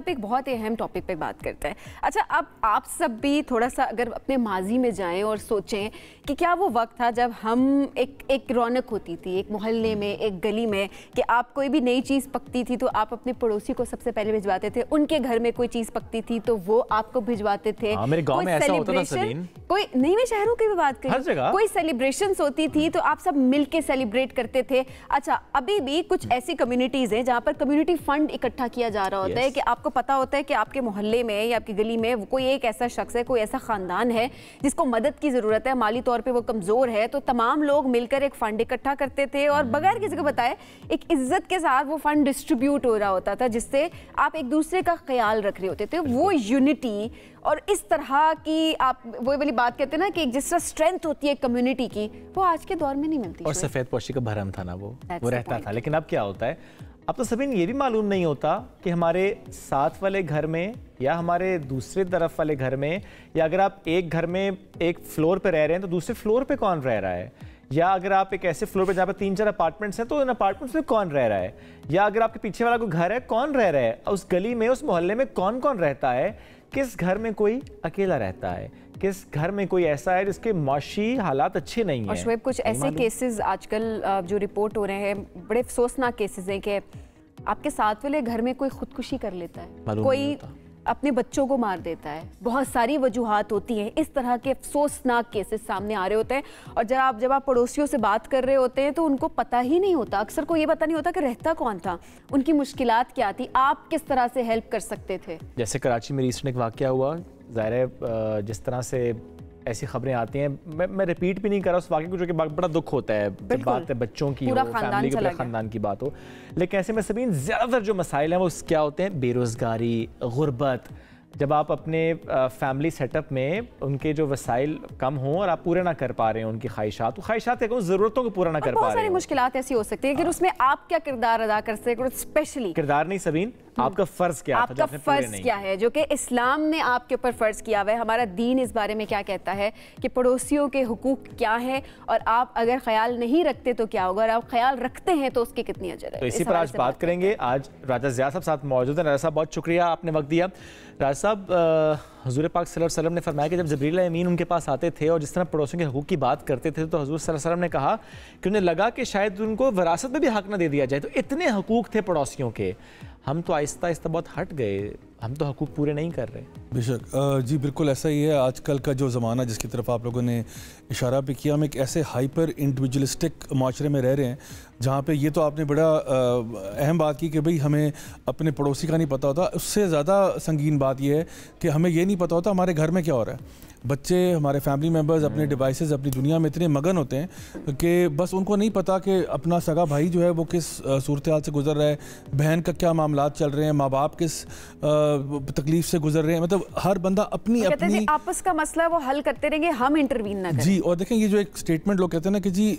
ایک بہت اہم ٹاپک پہ بات کرتے ہیں. اچھا اب آپ سب بھی تھوڑا سا اگر اپنے ماضی میں جائیں اور سوچیں کہ کیا وہ وقت تھا جب ہم ایک رونق ہوتی تھی ایک محلے میں ایک گلی میں کہ آپ کوئی بھی نئی چیز پکتی تھی تو آپ اپنے پڑوسی کو سب سے پہلے بھجواتے تھے, ان کے گھر میں کوئی چیز پکتی تھی تو وہ آپ کو بھجواتے تھے. میرے گاؤں میں ایسا ہوتا تھا سلیم, کوئی نہیں میں شہروں کی بھی بات کروں, کوئی سیلیبریشنز ہوتی تھی تو آپ سب مل کے سیلیبریٹ کرتے تھے. اچھا ابھی بھی کچھ ایسی کمیونٹیز ہیں جہاں پر کمیونٹی فنڈ اکٹھا کیا جا رہا ہوتا ہے کہ آپ کو پتا ہوتا ہے کہ آپ کے محلے میں یا آپ کی گلی میں کوئی ایک ایسا شخص ہے, کوئی ایسا خاندان ہے جس کو مدد کی ضرورت ہے, مالی طور پہ وہ کمزور ہے, تو تمام لوگ مل کر ایک فنڈ اکٹھا کرتے تھے اور بغیر کسی کو بتائے ایک عزت کے ساتھ وہ فنڈ ڈسٹریبیوٹ ہو رہا ہوتا تھا, جس سے آپ ایک دوسرے کا خیال رکھ رہے ہوتے تھے. وہ یونٹی اور اس طرح کی آپ وہ والی بات کہتے ہیں نا کہ جس طرح اسٹرینتھ ہوتی ہے کمیونٹی کی, وہ آج کے دور میں نہیں ملتی. اور سفید پوشی کا بھرم تھا نا وہ رہتا تھا. لیکن اب کیا ہوتا ہے, اب تو سبھی یہ بھی معلوم نہیں ہوتا کہ ہمارے ساتھ والے گھر میں یا ہمارے دوسرے طرف والے گھر میں, یا اگر آپ ایک گھر میں ایک فلور پہ رہ رہے ہیں تو دوسرے فلور پہ کون رہ رہا ہے, یا اگر آپ ایک ایسے فلور پہ جہاں پہ 3-4 اپارٹمنٹس ہیں تو ان اپارٹمنٹس میں کون رہ رہا ہے, یا اگر آپ کے پیچھے والا کوئی گھر ہے کون رہ رہا ہے, اس گلی میں اس محلے میں کون کون رہتا ہے, کس گھر میں کوئی اکیلا رہتا ہے, کس گھر میں کوئی ایسا ہے جس کے معاشی حالات اچھے نہیں ہیں. اور شعیب کچھ ایسے کیسز آج کل جو رپورٹ ہو رہے ہیں بڑے افسوسناک کیسز ہیں کہ آپ کے ساتھ والے گھر میں کوئی خودکشی کر لیتا ہے, کوئی اپنے بچوں کو مار دیتا ہے, بہت ساری وجوہات ہوتی ہیں. اس طرح کے افسوسناک کیسز سامنے آ رہے ہوتے ہیں. اور جب آپ پڑوسیوں سے بات کر رہے ہوتے ہیں تو ان کو پتہ ہی نہیں ہوتا, اکثر کو یہ پتہ نہیں ہوتا کہ رہتا کون تھا, ان کی مشکلات کیا تھی, آپ کس طرح سے ہیلپ کر سکتے تھے. جیسے کراچی میں ریسنٹ ایک واقعہ ہوا, ظاہر ہے جس طرح سے ایسی خبریں آتی ہیں, میں ریپیٹ بھی نہیں کر رہا اس واقعے کو, جو کہ بڑا دکھ ہوتا ہے جب بات ہے بچوں کی ہو, فیملی کے خاندان کی بات ہو. لیکن ایسے میں سبین زیادہ تر جو مسائل ہیں وہ کیا ہوتے ہیں, بے روزگاری, غربت. جب آپ اپنے فیملی سیٹ اپ میں ان کے جو وسائل کم ہوں اور آپ پورے نہ کر پا رہے ہیں ان کی خواہشات ضرورتوں کو پورا نہ کر پا رہے ہیں, بہت ساری مشکلات ایسی ہو سکتی ہیں کہ اس میں آپ کیا کردار ادا کر سکتے ہیں. اسپیشلی کردار نہیں سبین, آپ کا فرض کیا آپ کا فرض کیا ہے جو کہ اسلام نے آپ کے اوپر فرض کیا ہوا ہے. ہمارا دین اس بارے میں کیا کہتا ہے کہ پڑوسیوں کے حقوق کیا ہیں, اور آپ اگر خیال نہیں رکھتے تو کیا ہوگا, اور آپ خیال رکھتے ہیں تو اس کی کتنی اجر ہے. تو اسی پر آج بات کریں گے. آج راجہ زیاد صاحب ساتھ موجود ہیں. راجہ صاحب بہت شکریہ آپ نے وقت دیا. راجہ صاحب, حضور پاک صلی اللہ علیہ وسلم نے فرمایا کہ جب جبریل امین ان کے پاس آتے تھے اور جس طرح پڑوسیوں کے حقوق کی بات کرتے تھے تو حضور صلی اللہ علیہ وسلم نے کہا کہ انہیں لگا کہ شاید ان کو وراثت میں بھی حق نہ دے دیا جائے. تو اتنے حقوق تھے پڑوسیوں کے, ہم تو آہستہ آہستہ بہت ہٹ گئے, ہم تو حقوق پورے نہیں کر رہے. بے شک جی بالکل ایسا ہی ہے. آج کل کا جو زمانہ جس کی طرف آپ لوگوں نے اشارہ بھی کیا, ہم ایک ایسے ہائپر انڈیویجولسٹک معاشرے میں رہ رہے ہیں جہاں پہ یہ تو آپ نے بڑا اہم بات کی کہ بھئی ہمیں اپنے پڑوسی کا نہیں پتہ ہوتا. اس سے زیادہ سنگین بات یہ ہے کہ ہمیں یہ نہیں پتہ ہوتا ہمارے گھر میں کیا ہو رہا ہے. بچے, ہمارے فیملی ممبرز اپنے ڈیوائسز, اپنی دنیا میں اتنے مگن ہوتے ہیں کہ بس ان کو نہیں پتہ کہ اپنا سگا بھائی جو ہے وہ کس صورتحال سے گزر رہا ہے, بہن کا کیا معاملات چل رہے ہیں, ماں باپ کس تکلیف سے گزر رہے ہیں. مطلب ہر بندہ اپنی آپس کا مسئلہ وہ حل کرتے رہیں گے, ہم انٹروین نہ کریں. جی, اور دیکھیں یہ جو ایک سٹیٹمنٹ لوگ کہتے ہیں نا کہ جی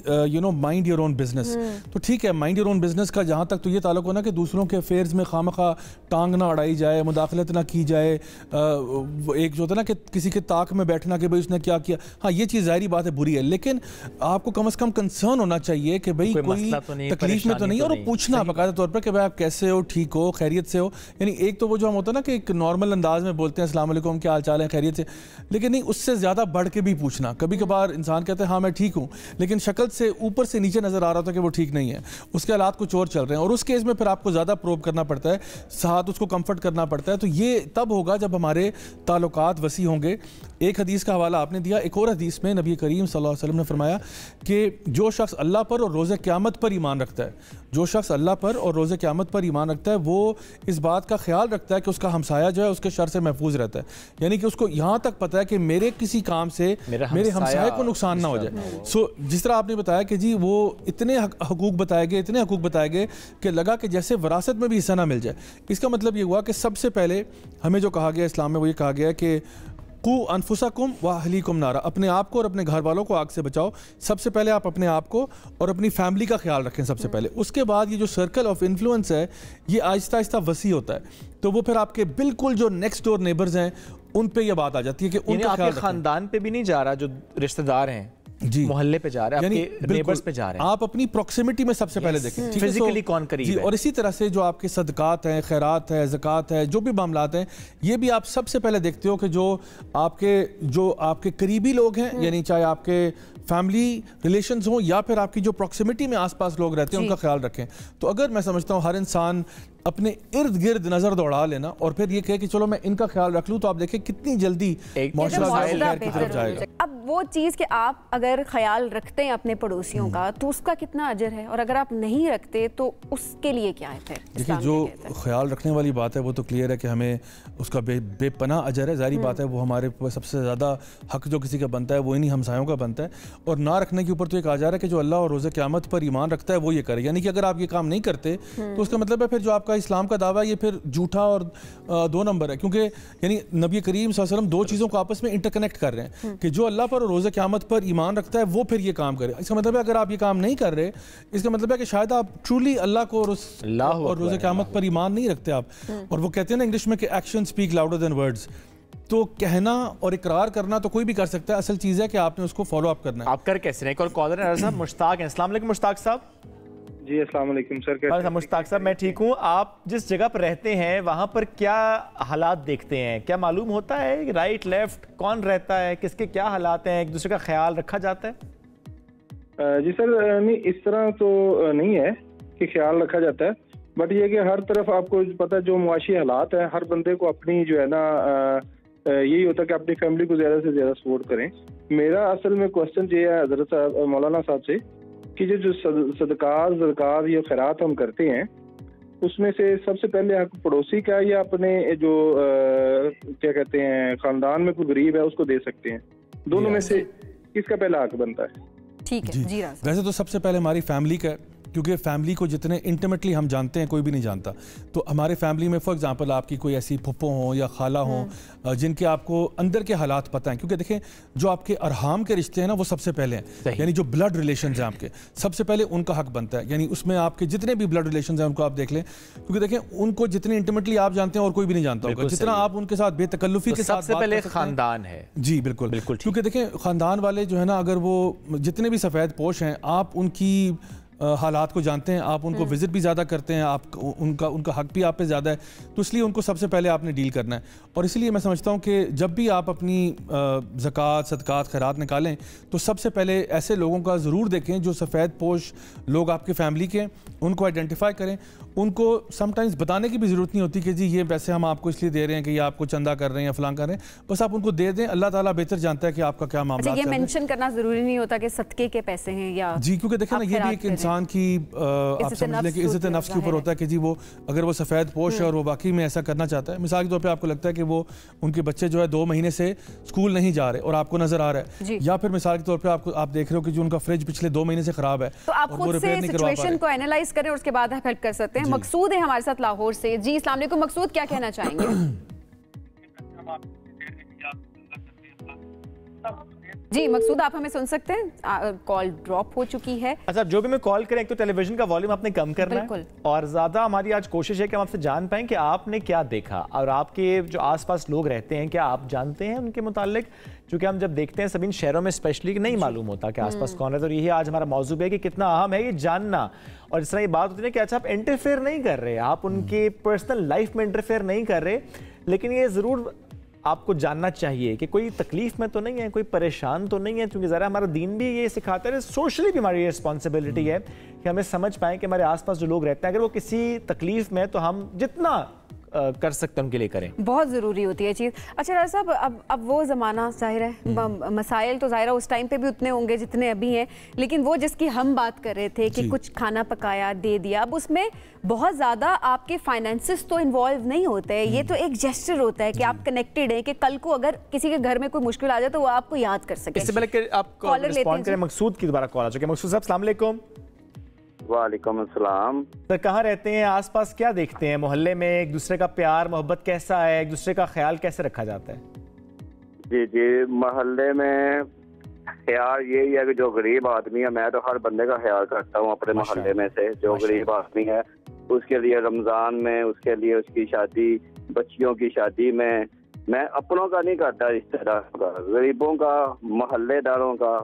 مائنڈ یور اون بزنس, تو ٹھیک ہے مائنڈ یور اون بزنس کا جہاں تک تو یہ تعلق ہونا کہ دوسروں کے افیئرز میں خواہ ٹانگ نہ اڑائی جائے, مداخلت نہ کی جائے. ایک جو ہوتا ہے نا کہ کسی کے طاق میں بیٹھنا کہ بھئی اس نے کیا کیا, ہاں یہ چیز ظاہری بات ہے بری ہے, لیکن آپ کو کم از کم کنسرن ہونا چاہیے کہ بھئی کوئی تکلیف میں تو نہیں, اور پوچھنا باقاعدہ طور پر کہ بھئی آپ کیسے ہو, ٹھیک ہو, خیریت سے ہو. یعنی ایک تو وہ جو ہم ہوتا ہے نا کہ ایک نارمل انداز میں بولتے ہیں السلام علیکم کیا حال چال ہے, خیریت سے, لیکن نہیں, اس سے زیادہ بڑھ کے بھی پوچھنا. کبھی کبھار انسان کہتے ہیں ہاں میں ٹھیک ہوں, لیکن شکل سے اوپر سے نیچے نظر آ رہا ہوتا ہے کہ وہ ٹھیک نہیں ہے, اس کے حالات کچھ اور چل رہے ہیں, اور اس کیس میں پھر آپ کو زیادہ پروب کرنا پڑتا ہے, ساتھ اس کو کمفرٹ کرنا پڑتا ہے. تو یہ تب ہوگا جب ہمارے تعلقات وسیع ہوں گے. ایک حدیث کا حوالہ آپ نے دیا, ایک اور حدیث میں نبی کریم صلی اللہ علیہ وسلم نے فرمایا کہ جو شخص اللہ پر اور روز قیامت پر ایمان رکھتا ہے, جو شخص اللہ پر اور روز قیامت پر ایمان رکھتا ہے, وہ اس بات کا خیال رکھتا ہے کہ اس کا ہمسایہ جو ہے اس کے شر سے محفوظ رہتا ہے. یعنی کہ اس کو یہاں تک پتہ ہے کہ میرے کسی کام سے میرے ہمسایہ کو نقصان نہ ہو جائے. جس طرح آپ نے بتایا کہ جی وہ اتنے حقوق بتائے گئے کہ لگا کہ جیسے وراثت میں بھی حصہ نہ مل جائے. اس کا مطلب یہ ہوا کہ سب سے پہلے ہمیں جو کہا گیا اسلام میں وہ یہ کہا گیا کہ قو انفسکم واہلیکم نارا, اپنے آپ کو اور اپنے گھر والوں کو آگ سے بچاؤ. سب سے پہلے آپ اپنے آپ کو اور اپنی فیملی کا خیال رکھیں سب سے پہلے. اس کے بعد یہ جو سرکل آف انفلوئنس ہے یہ آہستہ آہستہ وسیع ہوتا ہے, تو وہ پھر آپ کے بالکل جو نیکسٹ ڈور نیبرز ہیں ان پہ یہ بات آ جاتی ہے کہ ان کا خیال خاندان پہ بھی نہیں جا رہا, جو رشتہ دار ہیں محلے پہ جا رہے ہیں, آپ کے نیبرز پہ جا رہے ہیں, آپ اپنی پروکسیمٹی میں سب سے پہلے دیکھیں فزیکلی کون قریب ہے. اور اسی طرح سے جو آپ کے صدقات ہیں, خیرات ہے, زکوٰۃ ہے, جو بھی معاملات ہیں, یہ بھی آپ سب سے پہلے دیکھتے ہو کہ جو آپ کے قریبی لوگ ہیں, یعنی چاہے آپ کے فیملی ریلیشنز ہوں یا پھر آپ کی جو پروکسیمٹی میں آس پاس لوگ رہتے ہیں ان کا خیال رکھیں. تو اگر میں سمجھتا ہوں ہر انسان اپنے ارد گرد نظر دوڑا لینا اور پھر یہ کہے کہ چلو میں ان کا خیال رکھ لوں, تو آپ دیکھیں کتنی جلدی معاشرہ خیر کی طرف جائے گا. اب وہ چیز کہ آپ اگر خیال رکھتے ہیں اپنے پڑوسیوں کا تو اس کا کتنا اجر ہے, اور اگر آپ نہیں رکھتے تو اس کے لیے کیا ہے پھر؟ دیکھیں جو خیال رکھنے والی بات ہے وہ تو کلیئر ہے کہ ہمیں اس کا بے پناہ اجر ہے. ظاہری بات ہے وہ ہمارے سب سے زیادہ حق جو کسی کا بنتا ہے وہ انہی ہمسایوں کا بنتا ہے, اور نہ رکھنے کے اوپر تو ایک آ جا رہا ہے کہ جو اللہ اور روز قیامت پر ایمان رکھتا ہے وہ یہ کرے. یعنی کہ اگر آپ یہ کام نہیں کرتے تو اس کا مطلب ہے پھر جو آپ کا اسلام کا دعویٰ یہ پھر جھوٹا اور 2 نمبر ہے, کیونکہ یعنی نبی کریم صلی اللہ علیہ وسلم 2 چیزوں کو آپس میں انٹر کنیکٹ کر رہے ہیں کہ جو اللہ پر اور روز قیامت پر ایمان رکھتا ہے وہ پھر یہ کام کرے. اس کا مطلب ہے اگر آپ یہ کام نہیں کر رہے, اس کا مطلب ہے کہ شاید آپ ٹرولی اللہ کو اور روز قیامت پر ایمان نہیں رکھتے آپ. اور وہ کہتے ہیں نا انگلش میں کہ action speak louder than words. تو کہنا اور اقرار کرنا تو کوئی بھی کر سکتا ہے, اصل چیز ہے کہ آپ نے اس کو فالو اپ کرنا ہے. آپ کر کیسے رہے؟ ایک اور کالر ہے صاحب مشتاق ہیں. السلام علیکم مشتاق صاحب. جی السلام علیکم سر. کیسے ہیں مشتاق صاحب؟ میں ٹھیک ہوں. آپ جس جگہ پر رہتے ہیں وہاں پر کیا حالات دیکھتے ہیں؟ کیا معلوم ہوتا ہے رائٹ لیفٹ کون رہتا ہے, کس کے کیا حالات ہیں, ایک دوسرے کا خیال رکھا جاتا ہے؟ جی سر نہیں اس طرح تو نہیں ہے کہ خیال رکھا جاتا ہے, بٹ یہ کہ ہر طرف آپ کو پتہ ہے جو معاشی حالات ہیں ہر بندے کو اپنی جو ہے نا یہی ہوتا ہے کہ اپنی فیملی کو زیادہ سے زیادہ سپورٹ کریں. میرا اصل میں کوشچن یہ ہے حضرت صاحب مولانا صاحب سے کہ جو صدقات زکوٰۃ یا خیرات ہم کرتے ہیں اس میں سے سب سے پہلے حق پڑوسی کا یا اپنے جو کیا کہتے ہیں خاندان میں کوئی غریب ہے اس کو دے سکتے ہیں؟ دونوں میں سے کس کا پہلا حق بنتا ہے؟ ٹھیک ہے جی. ویسے تو سب سے پہلے ہماری فیملی کا ہے, کیونکہ فیملی کو جتنے انٹیمیٹلی ہم جانتے ہیں کوئی بھی نہیں جانتا. تو ہمارے فیملی میں فار ایگزامپل آپ کی کوئی ایسی پھپھو ہوں یا خالہ ہوں جن کے آپ کو اندر کے حالات پتہ ہیں, کیونکہ دیکھیں جو آپ کے ارحام کے رشتے ہیں نا وہ سب سے پہلے ہیں, یعنی جو بلڈ ریلیشنز ہیں آپ کے سب سے پہلے ان کا حق بنتا ہے. یعنی اس میں آپ کے جتنے بھی بلڈ ریلیشنز ہیں ان کو آپ دیکھ لیں, کیونکہ دیکھیں ان کو جتنے انٹیمیٹلی آپ جانتے ہیں اور کوئی بھی نہیں جانتا ہوگا, جتنا آپ ان کے ساتھ بے تکلفی کے ساتھ سب سے پہلے خاندان ہے. جی بالکل, کیونکہ دیکھیں خاندان والے جو ہے نا اگر وہ جتنے بھی سفید پوش ہیں آپ ان کی حالات کو جانتے ہیں, آپ ان کو وزٹ بھی زیادہ کرتے ہیں, آپ ان کا حق بھی آپ پہ زیادہ ہے, تو اس لیے ان کو سب سے پہلے آپ نے ڈیل کرنا ہے. اور اسی لیے میں سمجھتا ہوں کہ جب بھی آپ اپنی زکوٰۃ صدقات خیرات نکالیں تو سب سے پہلے ایسے لوگوں کا ضرور دیکھیں جو سفید پوش لوگ آپ کے فیملی کے, ان کو آئیڈینٹیفائی کریں. ان کو سم ٹائمز بتانے کی بھی ضرورت نہیں ہوتی کہ جی یہ پیسے ہم آپ کو اس لیے دے رہے ہیں کہ یہ آپ کو چندہ کر رہے ہیں یا فلاں کر رہے ہیں, بس آپ ان کو دے دیں, اللہ تعالیٰ بہتر جانتا ہے کہ آپ کا کیا معاملہ ہے. یہ مینشن کرنا ضروری نہیں ہوتا کہ صدقے کے پیسے ہیں یا جی, کیونکہ دیکھیں نا یہ بھی ایک انسان کی آپ سمجھ لیں کہ عزت نفس کے اوپر ہوتا ہے کہ جی وہ اگر وہ سفید پوش ہے اور وہ واقعی میں ایسا کرنا چاہتا ہے, مثال کے طور پہ آپ کو لگتا ہے کہ وہ ان کے بچے جو ہے 2 مہینے سے اسکول نہیں جا رہے اور آپ کو نظر آ رہا ہے, یا پھر مثال کے طور پہ آپ دیکھ رہے ہو کہ جو ان کا فریج پچھلے 2 مہینے سے خراب ہے, تو آپ خود سے سچویشن کو اینالائز کریں اور اس کے بعد آپ ہیلپ کر سکتے ہیں. مقصود ہے ہمارے ساتھ لاہور سے. جی السلام علیکم مقصود, کیا کہنا چاہیں گے؟ جی مقصود آپ ہمیں سن سکتے ہیں, کال ڈراپ ہو چکی ہے. اچھا جو بھی میں کال کریں ایک تو ٹیلی ویژن کا والیوم آپ نے کم کرنا ہے, اور زیادہ ہماری آج کوشش ہے کہ ہم آپ سے جان پائیں کہ آپ نے کیا دیکھا اور آپ کے جو آس پاس لوگ رہتے ہیں کیا آپ جانتے ہیں ان کے متعلق, چونکہ ہم جب دیکھتے ہیں سب ان شہروں میں اسپیشلی نہیں معلوم ہوتا کہ آس پاس کون رہتا ہے. اور یہی آج ہمارا موضوع ہے کہ کتنا اہم ہے یہ جاننا, اور جس طرح یہ بات ہوتی ہے کہ اچھا آپ انٹرفیئر نہیں کر رہے, آپ ان کے پرسنل لائف میں انٹرفیئر نہیں کر رہے, لیکن یہ ضرور آپ کو جاننا چاہیے کہ کوئی تکلیف میں تو نہیں ہے, کوئی پریشان تو نہیں ہے, کیونکہ ذرا ہمارا دین بھی یہ سکھاتا ہے, سوشلی بھی ہماری رسپانسبلٹی ہے کہ ہمیں سمجھ پائیں کہ ہمارے آس پاس جو لوگ رہتے ہیں اگر وہ کسی تکلیف میں تو ہم جتنا کر سکتے ہیں ان کے لیے کریں, بہت ضروری ہوتی ہے چیز. اچھا راجہ صاحب اب وہ زمانہ ظاہر ہے, مسائل تو ظاہر ہے اس ٹائم پہ بھی اتنے ہوں گے جتنے ابھی ہیں, لیکن وہ جس کی ہم بات کر رہے تھے کہ کچھ کھانا پکایا دے دیا, اب اس میں بہت زیادہ آپ کے فائنینسز تو انوالو نہیں ہوتے, یہ تو ایک جیسچر ہوتا ہے کہ آپ کنیکٹڈ ہیں کہ کل کو اگر کسی کے گھر میں کوئی مشکل آ جائے تو وہ آپ کو یاد کر سکے. اس سے پہلے کہ آپ رسپونڈ کریں, مقصود کی دوبارہ کال آ چکے. مقصود صاحب السلام علیکم. وعلیکم السلام. سر کہاں رہتے ہیں, آس پاس کیا دیکھتے ہیں, محلے میں ایک دوسرے کا پیار محبت کیسا ہے, ایک دوسرے کا خیال کیسے رکھا جاتا ہے؟ جی محلے میں خیال یہی ہے کہ جو غریب آدمی ہے, میں تو ہر بندے کا خیال کرتا ہوں اپنے محلے میں سے, جو غریب آدمی ہے اس کے لیے رمضان میں, اس کے لیے اس کی شادی, بچیوں کی شادی میں اپنوں کا نہیں کرتا, رشتہ داروں کا, غریبوں کا, محلے داروں کا,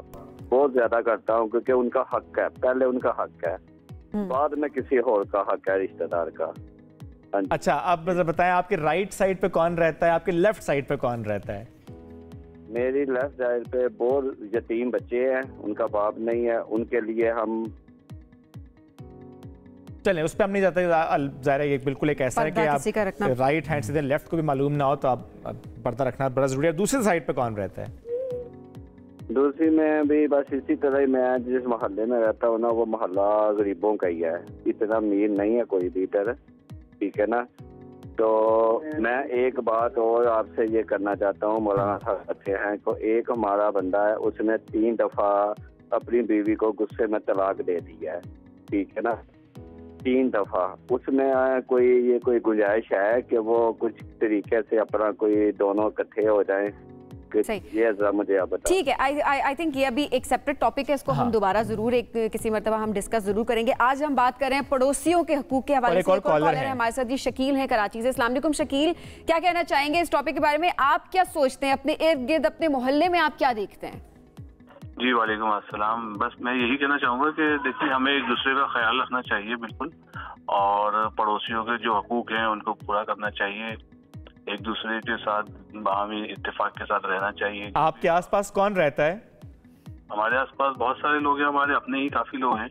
بہت زیادہ کرتا ہوں کیونکہ ان کا حق ہے، پہلے ان کا حق ہے، بعد میں کسی اور کا حق ہے رشتہ دار کا۔ اچھا آپ بتائیں آپ کے رائٹ سائڈ پہ کون رہتا ہے، آپ کے لیفٹ سائڈ پہ کون رہتا ہے؟ میری لیفٹ سائڈ پہ بہت یتیم بچے ہیں، ان کا باپ نہیں ہے، ان کے لیے ہم چلیں اس پہ ہم نہیں جاتے، ظاہر ہے یہ بالکل ایک ایسا ہے کہ آپ رائٹ ہینڈ سے لیفٹ کو بھی معلوم نہ ہو تو آپ پردہ رکھنا بڑا ضروری ہے۔ دوسری سائڈ پہ کون رہتا ہے؟ دوسری میں بھی بس اسی طرح ہی، میں جس محلے میں رہتا ہوں نا وہ محلہ غریبوں کا ہی ہے، اتنا امیر نہیں ہے کوئی بھی ادھر، ٹھیک ہے نا۔ تو میں ایک بات اور آپ سے یہ کرنا چاہتا ہوں، مولانا صاحب اچھے ہیں کو، ایک ہمارا بندہ ہے اس نے 3 دفعہ اپنی بیوی کو غصے میں طلاق دے دی ہے، ٹھیک ہے نا، 3 دفعہ۔ اس میں کوئی گنجائش ہے کہ وہ کچھ طریقے سے اپنا کوئی دونوں اکٹھے ہو جائیں؟ یہ ذرا مجھے آپ بتائیں۔ ٹھیک ہے، آئی تھنک یہ ابھی ایک سیپریٹ ٹاپک ہے، اس کو ہم دوبارہ ضرور کسی مرتبہ ہم ڈسکس ضرور کریں گے۔ آج ہم بات کر رہے ہیں پڑوسیوں کے حقوق کے حوالے سے۔ ایک اور کالر ہے ہمارے ساتھ، جی شکیل ہیں کراچی سے۔ السلام علیکم شکیل، کیا کہنا چاہیں گے اس ٹاپک کے بارے میں؟ آپ کیا سوچتے ہیں، اپنے ارد گرد اپنے محلے میں آپ کیا دیکھتے ہیں؟ جی وعلیکم السلام، بس میں یہی کہنا چاہوں گا کہ دیکھیں ہمیں ایک دوسرے کا خیال رکھنا چاہیے بالکل، اور پڑوسیوں کے جو حقوق ہیں ان کو پورا کرنا چاہیے، ایک دوسرے کے ساتھ باہمی اتفاق کے ساتھ رہنا چاہیے۔ آپ کے آس پاس کون رہتا ہے؟ ہمارے آس پاس بہت سارے لوگ ہیں، ہمارے اپنے ہی کافی لوگ ہیں،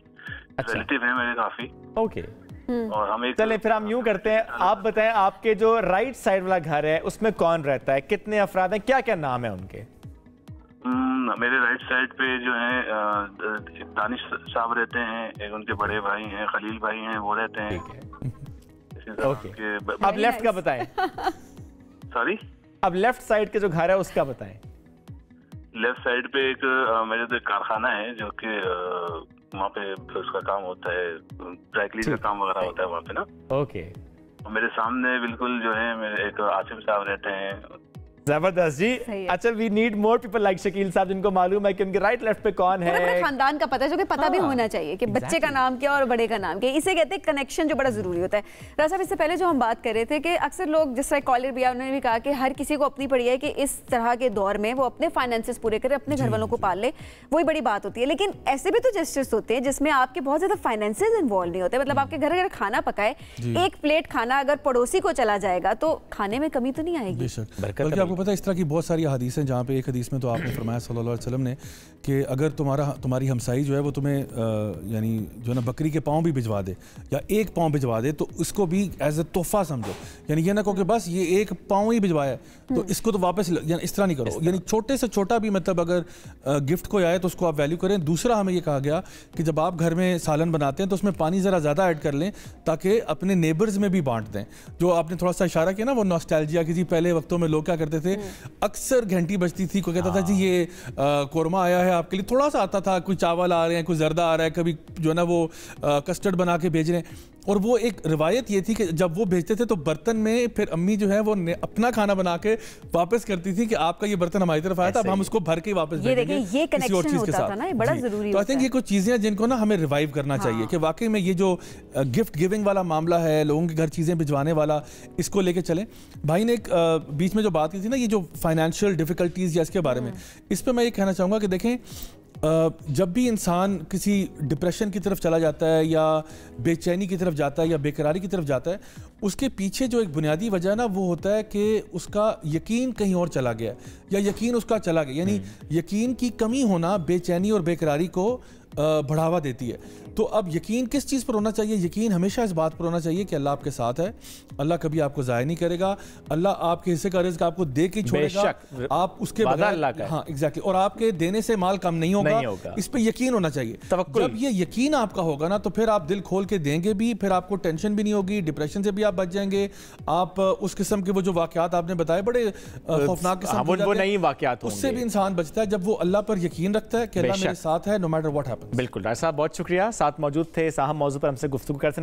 ریلیٹیو ہیں میرے کافی۔ اوکے، اور ہم ایک چلیں پھر ہم یوں کرتے ہیں، آپ بتائیں آپ کے جو رائٹ سائڈ والا گھر ہے اس میں کون رہتا ہے، کتنے افراد ہیں، کیا کیا نام ہے ان کے؟ میرے رائٹ سائڈ پہ جو ہیں دانش صاحب رہتے ہیں، ایک ان کے بڑے بھائی ہیں خلیل بھائی ہیں، وہ رہتے ہیں۔ اب لیفٹ کا بتائیں۔ سوری، اب لیفٹ سائڈ کے جو گھر ہے اس کا بتائیں۔ لیفٹ سائڈ پہ ایک میرے تو کارخانہ ہے جو کہ وہاں پہ اس کا کام ہوتا ہے، ڈرائی کلین کا کام وغیرہ ہوتا ہے وہاں پہ نا۔ اوکے، میرے سامنے بالکل جو ہے میرے ایک آصف صاحب رہتے ہیں۔ زبردست جی۔ اچھا، we need more people like Shakeel صاحب جن کو معلوم ہے کہ ان کے رائٹ لیفٹ پہ کون ہے، پورے خاندان کا پتہ ہے، جو کہ پتہ بھی ہونا چاہیے کہ بچے کا نام کیا اور بڑے کا نام کیا، اسے کہتے ہیں کنیکشن، جو بڑا ضروری ہوتا ہے۔ راز صاحب اس سے پہلے جو ہم بات کر رہے تھے کہ اکثر لوگ، جس طرح کالر بھی انہوں نے بھی کہا کہ ہر کسی کو اپنی پڑی ہے کہ اس طرح کے دور میں وہ اپنے فائنانسز پورے کرے، اپنے گھر والوں کو پال لے، وہی بڑی بات ہوتی ہے۔ لیکن ایسے بھی تو جسٹس ہوتے ہیں جس میں آپ کے بہت زیادہ فائنانسز انوالو نہیں ہوتے، مطلب آپ کے گھر اگر کھانا پکائے، ایک پلیٹ کھانا اگر پڑوسی کو چلا جائے گا تو کھانے میں کمی تو نہیں آئے گی۔ بلکہ آپ کو پتہ ہے اس طرح کی بہت ساری حدیث ہیں، جہاں پہ ایک حدیث میں تو آپ نے فرمایا صلی اللہ علیہ وسلم نے کہ اگر تمہاری ہمسائی جو ہے وہ تمہیں یعنی جو ہے نا بکری کے پاؤں بھی بھجوا دے یا ایک پاؤں بھجوا دے تو اس کو بھی ایز اے تحفہ سمجھو، یعنی یہ نہ کہو کہ بس یہ ایک پاؤں ہی بھجوایا ہے تو اس کو تو واپس، یعنی اس طرح نہیں کرو، یعنی چھوٹے سے چھوٹا بھی مطلب اگر گفٹ کوئی آئے تو اس کو آپ ویلیو کریں۔ دوسرا ہمیں یہ کہا گیا کہ جب آپ گھر میں سالن بناتے ہیں تو اس میں پانی ذرا زیادہ ایڈ کر لیں تاکہ اپنے نیبرز میں بھی بانٹ دیں۔ جو آپ نے تھوڑا سا اشارہ کیا نا وہ نوسٹیلجیا کی، جی پہلے وقتوں میں لوگ کیا کرتے تھے، اکثر گھنٹی بجتی تھی، کوئی کہتا تھا جی یہ قورمہ آیا ہے آپ کے لیے، تھوڑا سا آتا تھا، کوئی چاول آ رہے ہیں، کوئی زردہ آ رہا ہے، کبھی جو ہے نا وہ کسٹرڈ بنا کے بھیج رہے ہیں۔ اور وہ ایک روایت یہ تھی کہ جب وہ بھیجتے تھے تو برتن میں پھر امی جو ہے وہ اپنا کھانا بنا کے واپس کرتی تھی کہ آپ کا یہ برتن ہماری طرف آیا تھا، اب ہم اس کو بھر کے واپس بھیجیں گے کسی اور چیز کے ساتھ۔ تو آئی تھنک یہ کچھ چیزیں ہیں جن کو نا ہمیں ریوائیو کرنا چاہیے کہ واقعی میں یہ جو گفٹ گیونگ والا معاملہ ہے، لوگوں کے گھر چیزیں بھجوانے والا، اس کو لے کے چلیں۔ بھائی نے ایک بیچ میں جو بات کی تھی نا یہ جو فائنینشیل ڈیفیکلٹیز یا اس کے بارے میں، اس پہ میں یہ کہنا چاہوں گا کہ دیکھیں جب بھی انسان کسی ڈپریشن کی طرف چلا جاتا ہے یا بے چینی کی طرف جاتا ہے یا بے قراری کی طرف جاتا ہے، اس کے پیچھے جو ایک بنیادی وجہ ہے نا وہ ہوتا ہے کہ اس کا یقین کہیں اور چلا گیا یا یقین اس کا چلا گیا، یعنی یقین کی کمی ہونا بے چینی اور بے قراری کو بڑھاوا دیتی ہے۔ تو اب یقین کس چیز پر ہونا چاہیے؟ یقین ہمیشہ اس بات پر ہونا چاہیے کہ اللہ آپ کے ساتھ ہے، اللہ کبھی آپ کو ضائع نہیں کرے گا، اللہ آپ کے حصے کا رزق آپ کو دے کے چھوڑے گا، آپ اس کے بغیر، ہاں ایگزیکٹلی، اور آپ کے دینے سے مال کم نہیں ہوگا، اس پہ یقین ہونا چاہیے۔ جب یہ یقین آپ کا ہوگا نا تو پھر آپ دل کھول کے دیں گے بھی، پھر آپ کو ٹینشن بھی نہیں ہوگی، ڈپریشن سے بھی آپ بچ جائیں گے۔ آپ اس قسم کے وہ جو واقعات آپ نے بتائے بڑے خوفناک قسم کے وہ نئی واقعات اس سے بھی انسان بچتا ہے جب وہ اللہ پر یقین رکھتا ہے کہ اللہ میرے ساتھ ہے، نو میٹر واٹ ہیپنس۔ بالکل ڈاکٹر صاحب بہت شکریہ، ساتھ موجود تھے، اس اہم موضوع پر ہم سے گفتگو کرتے ہیں۔